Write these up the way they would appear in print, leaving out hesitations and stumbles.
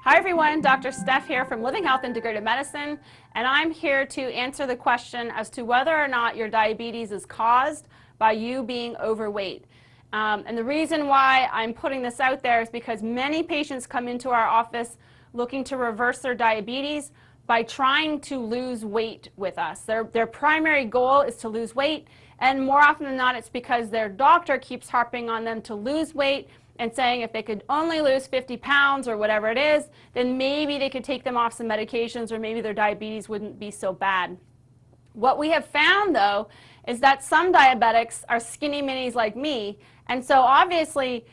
Hi everyone, Dr. Steph here from Living Health Integrative Medicine, and I'm here to answer the question as to whether or not your diabetes is caused by you being overweight. And the reason why I'm putting this out there is because many patients come into our office looking to reverse their diabetes by trying to lose weight with us. Their primary goal is to lose weight, and more often than not it's because their doctor keeps harping on them to lose weight and saying if they could only lose 50 pounds or whatever it is, then maybe they could take them off some medications or maybe their diabetes wouldn't be so bad. What we have found, though, is that some diabetics are skinny minis like me, and so obviously,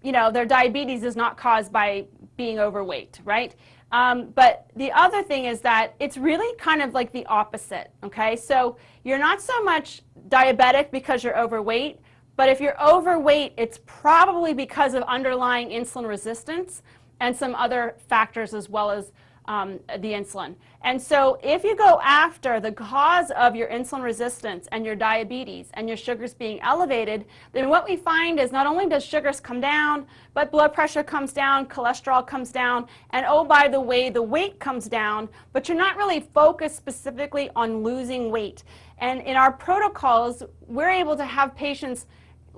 you know, their diabetes is not caused by being overweight, right? But the other thing is that it's really kind of like the opposite, okay? So you're not so much diabetic because you're overweight, but if you're overweight, it's probably because of underlying insulin resistance and some other factors as well as the insulin. And so if you go after the cause of your insulin resistance and your diabetes and your sugars being elevated, then what we find is not only does sugars come down, but blood pressure comes down, cholesterol comes down, and oh, by the way, the weight comes down, but you're not really focused specifically on losing weight. And in our protocols, we're able to have patients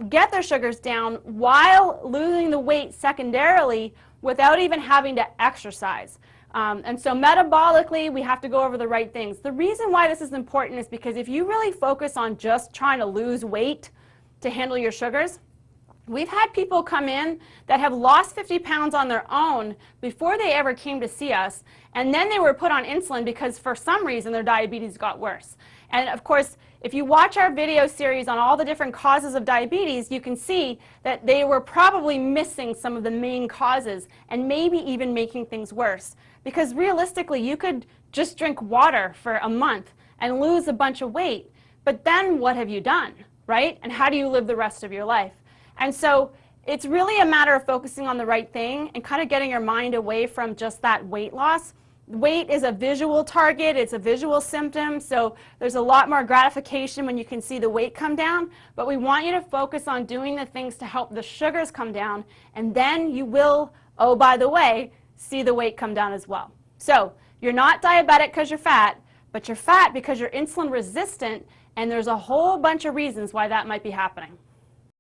get their sugars down while losing the weight secondarily without even having to exercise. And so metabolically, we have to go over the right things. The reason why this is important is because if you really focus on just trying to lose weight to handle your sugars, we've had people come in that have lost 50 pounds on their own before they ever came to see us, and then they were put on insulin because for some reason their diabetes got worse. And of course, if you watch our video series on all the different causes of diabetes, you can see that they were probably missing some of the main causes and maybe even making things worse. Because realistically, you could just drink water for a month and lose a bunch of weight, but then what have you done, right? And how do you live the rest of your life? And so it's really a matter of focusing on the right thing and kind of getting your mind away from just that weight loss. Weight is a visual target, it's a visual symptom, so there's a lot more gratification when you can see the weight come down, but we want you to focus on doing the things to help the sugars come down, and then you will, oh, by the way, see the weight come down as well. So you're not diabetic because you're fat, but you're fat because you're insulin resistant, and there's a whole bunch of reasons why that might be happening.